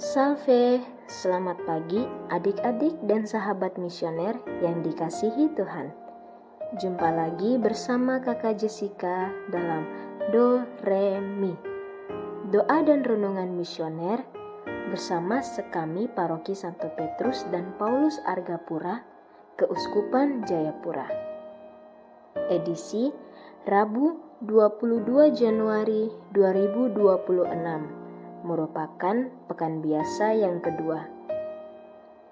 Salve, selamat pagi adik-adik dan sahabat misioner yang dikasihi Tuhan. Jumpa lagi bersama kakak Jessica dalam Do Re Mi, doa dan renungan misioner bersama sekami Paroki Santo Petrus dan Paulus Argapura, Keuskupan Jayapura. Edisi Rabu 22 Januari 2026 merupakan pekan biasa yang kedua.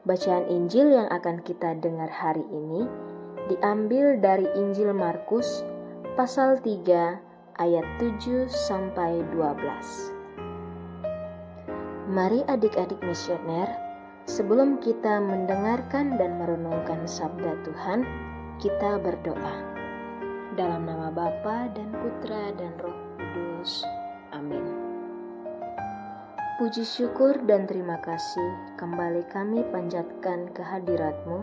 Bacaan Injil yang akan kita dengar hari ini diambil dari Injil Markus pasal 3 ayat 7 sampai 12. Mari adik-adik misioner, sebelum kita mendengarkan dan merenungkan sabda Tuhan, kita berdoa. Dalam nama Bapa dan Putra dan Roh Kudus. Amin. Puji syukur dan terima kasih kembali kami panjatkan kehadirat-Mu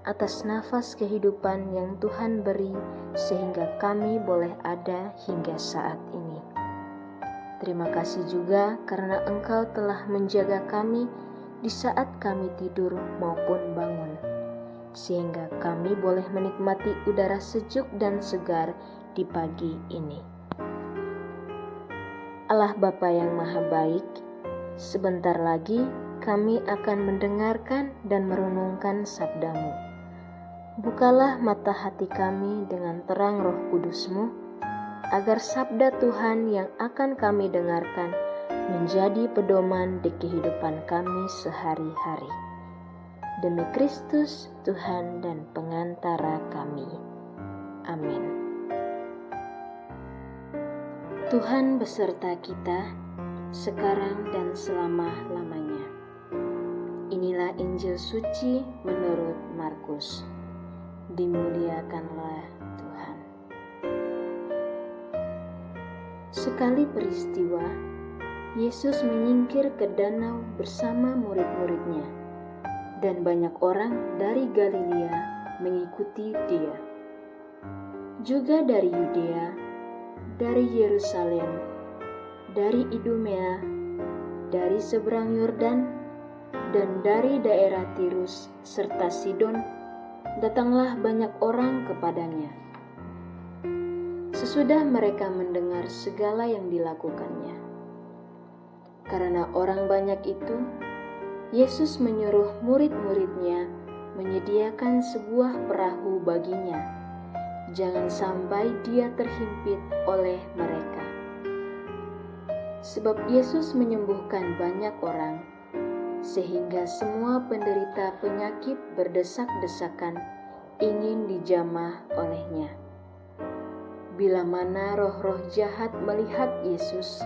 atas nafas kehidupan yang Tuhan beri sehingga kami boleh ada hingga saat ini. Terima kasih juga karena Engkau telah menjaga kami di saat kami tidur maupun bangun, sehingga kami boleh menikmati udara sejuk dan segar di pagi ini. Allah Bapa yang Maha Baik, sebentar lagi kami akan mendengarkan dan merenungkan sabda-Mu. Bukalah mata hati kami dengan terang Roh Kudus-Mu, agar sabda Tuhan yang akan kami dengarkan menjadi pedoman di kehidupan kami sehari-hari. Demi Kristus, Tuhan dan pengantara kami. Amin. Tuhan beserta kita, sekarang dan selama-lamanya. Inilah Injil suci menurut Markus. Dimuliakanlah Tuhan. Sekali peristiwa, Yesus menyingkir ke danau bersama murid-muridnya, dan banyak orang dari Galilea mengikuti Dia. Juga dari Yudea, dari Yerusalem, dari Idumea, dari seberang Yordan, dan dari daerah Tirus serta Sidon, datanglah banyak orang kepadanya. Sesudah mereka mendengar segala yang dilakukannya. Karena orang banyak itu, Yesus menyuruh murid-muridnya menyediakan sebuah perahu baginya. Jangan sampai dia terhimpit oleh mereka. Sebab Yesus menyembuhkan banyak orang, sehingga semua penderita penyakit berdesak-desakan ingin dijamah olehnya. Bila mana roh-roh jahat melihat Yesus,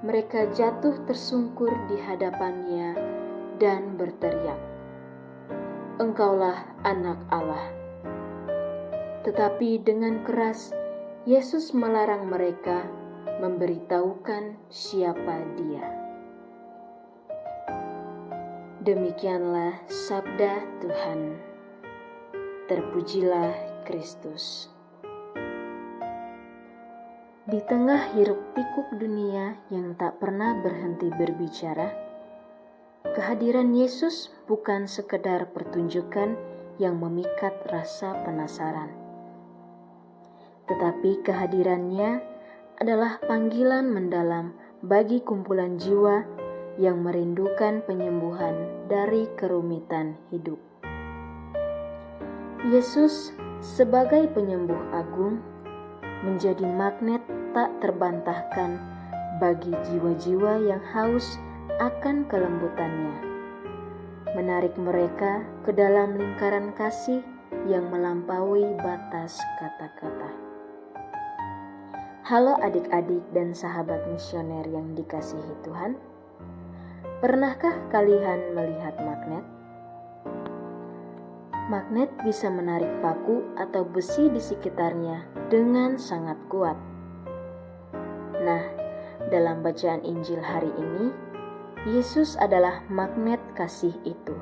mereka jatuh tersungkur di hadapannya dan berteriak, "Engkaulah Anak Allah." Tetapi dengan keras Yesus melarang mereka memberitahukan siapa Dia. Demikianlah sabda Tuhan. Terpujilah Kristus. Di tengah hiruk-pikuk dunia yang tak pernah berhenti berbicara, kehadiran Yesus bukan sekedar pertunjukan yang memikat rasa penasaran, tetapi kehadirannya adalah panggilan mendalam bagi kumpulan jiwa yang merindukan penyembuhan dari kerumitan hidup. Yesus sebagai penyembuh agung menjadi magnet tak terbantahkan bagi jiwa-jiwa yang haus akan kelembutannya, menarik mereka ke dalam lingkaran kasih yang melampaui batas kata-kata. Halo adik-adik dan sahabat misioner yang dikasihi Tuhan. Pernahkah kalian melihat magnet? Magnet bisa menarik paku atau besi di sekitarnya dengan sangat kuat. Nah, dalam bacaan Injil hari ini, Yesus adalah magnet kasih itu.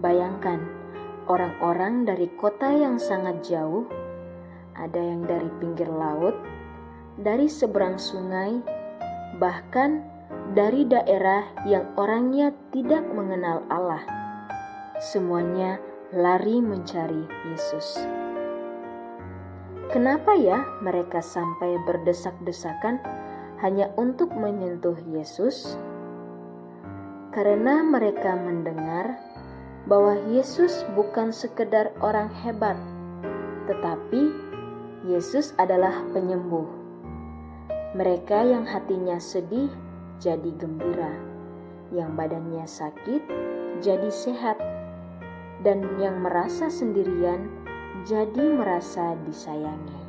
Bayangkan, orang-orang dari kota yang sangat jauh, ada yang dari pinggir laut, dari seberang sungai, bahkan dari daerah yang orangnya tidak mengenal Allah. Semuanya lari mencari Yesus. Kenapa ya mereka sampai berdesak-desakan hanya untuk menyentuh Yesus? Karena mereka mendengar bahwa Yesus bukan sekedar orang hebat, tetapi Yesus adalah penyembuh. Mereka yang hatinya sedih jadi gembira, yang badannya sakit jadi sehat, dan yang merasa sendirian jadi merasa disayangi.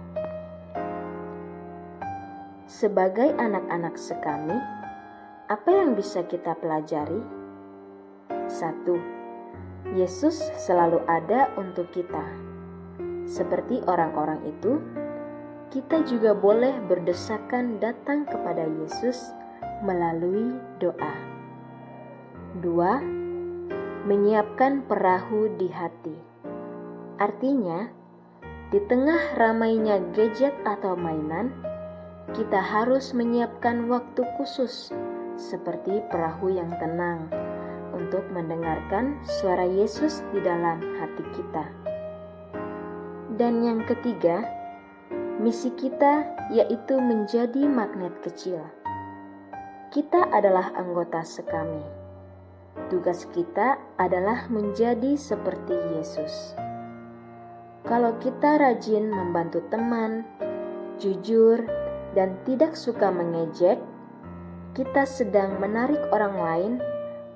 Sebagai anak-anak sekami, apa yang bisa kita pelajari? 1. Yesus selalu ada untuk kita. Seperti orang-orang itu, kita juga boleh berdesakan datang kepada Yesus melalui doa. 2. Menyiapkan perahu di hati. Artinya, di tengah ramainya gadget atau mainan, kita harus menyiapkan waktu khusus seperti perahu yang tenang untuk mendengarkan suara Yesus di dalam hati kita. Dan yang ketiga, misi kita yaitu menjadi magnet kecil. Kita adalah anggota sekami. Tugas kita adalah menjadi seperti Yesus. Kalau kita rajin membantu teman, jujur, dan tidak suka mengejek, kita sedang menarik orang lain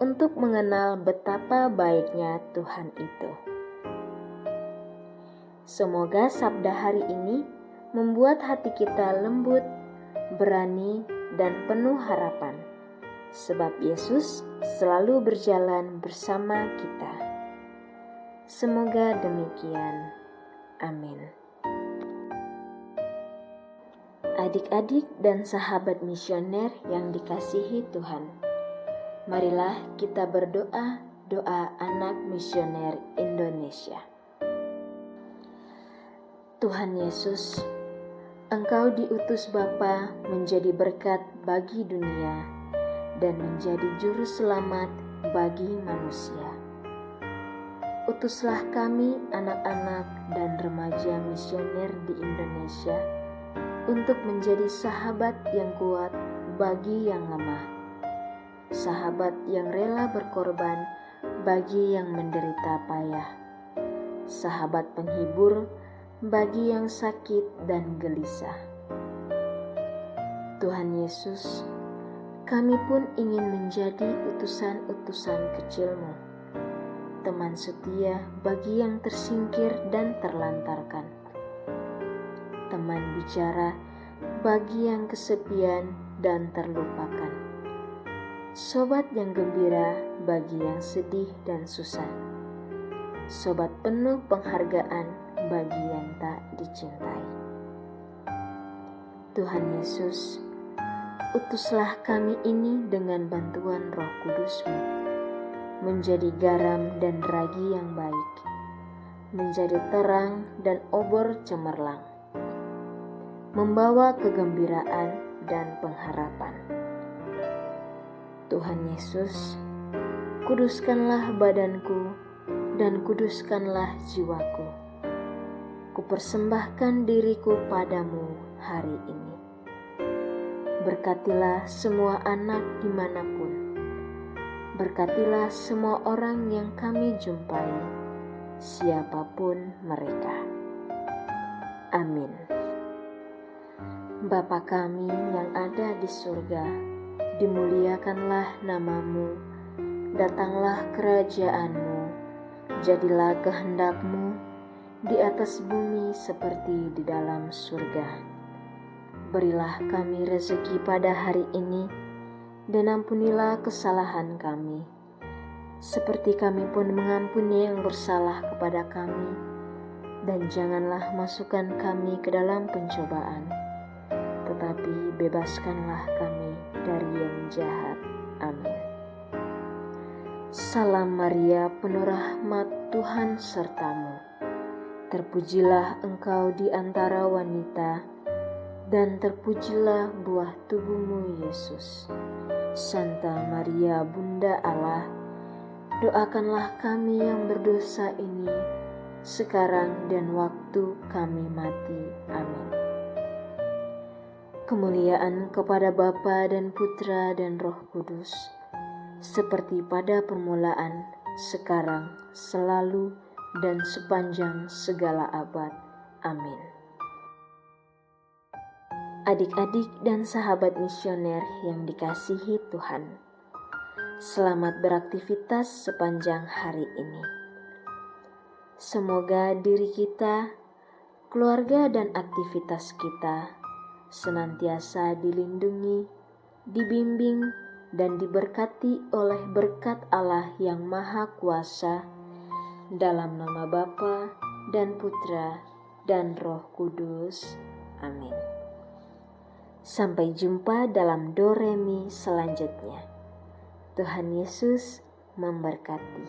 untuk mengenal betapa baiknya Tuhan itu. Semoga sabda hari ini membuat hati kita lembut, berani, dan penuh harapan, sebab Yesus selalu berjalan bersama kita. Semoga demikian. Amin. Adik-adik dan sahabat misioner yang dikasihi Tuhan, marilah kita berdoa doa anak misioner Indonesia. Tuhan Yesus, Engkau diutus Bapa menjadi berkat bagi dunia dan menjadi juru selamat bagi manusia. Utuslah kami anak-anak dan remaja misioner di Indonesia untuk menjadi sahabat yang kuat bagi yang lemah, sahabat yang rela berkorban bagi yang menderita payah, sahabat penghibur bagi yang sakit dan gelisah. Tuhan Yesus, kami pun ingin menjadi utusan-utusan kecil-Mu, teman setia bagi yang tersingkir dan terlantarkan, teman bicara bagi yang kesepian dan terlupakan, sobat yang gembira bagi yang sedih dan susah, sobat penuh penghargaan bagi yang tak dicintai. Tuhan Yesus, utuslah kami ini dengan bantuan Roh Kudus-Mu, menjadi garam dan ragi yang baik, menjadi terang dan obor cemerlang, membawa kegembiraan dan pengharapan. Tuhan Yesus, kuduskanlah badanku dan kuduskanlah jiwaku. Kupersembahkan diriku padamu hari ini. Berkatilah semua anak dimanapun. Berkatilah semua orang yang kami jumpai, siapapun mereka. Amin. Bapa kami yang ada di surga, dimuliakanlah nama-Mu, datanglah kerajaan-Mu, jadilah kehendak-Mu di atas bumi seperti di dalam surga. Berilah kami rezeki pada hari ini, dan ampunilah kesalahan kami, seperti kami pun mengampuni yang bersalah kepada kami, dan janganlah masukkan kami ke dalam pencobaan, tetapi bebaskanlah kami dari yang jahat. Amin. Salam Maria, penuh rahmat, Tuhan sertamu. Terpujilah engkau di antara wanita, dan terpujilah buah tubuhmu Yesus. Santa Maria Bunda Allah, doakanlah kami yang berdosa ini, sekarang dan waktu kami mati. Amin. Kemuliaan kepada Bapa dan Putra dan Roh Kudus, seperti pada permulaan, sekarang, selalu, dan sepanjang segala abad. Amin. Adik-adik dan sahabat misioner yang dikasihi Tuhan, selamat beraktivitas sepanjang hari ini. Semoga diri kita, keluarga dan aktivitas kita senantiasa dilindungi, dibimbing, dan diberkati oleh berkat Allah yang Maha Kuasa, dalam nama Bapa dan Putra dan Roh Kudus. Amin. Sampai jumpa dalam Do Re Mi selanjutnya. Tuhan Yesus memberkati.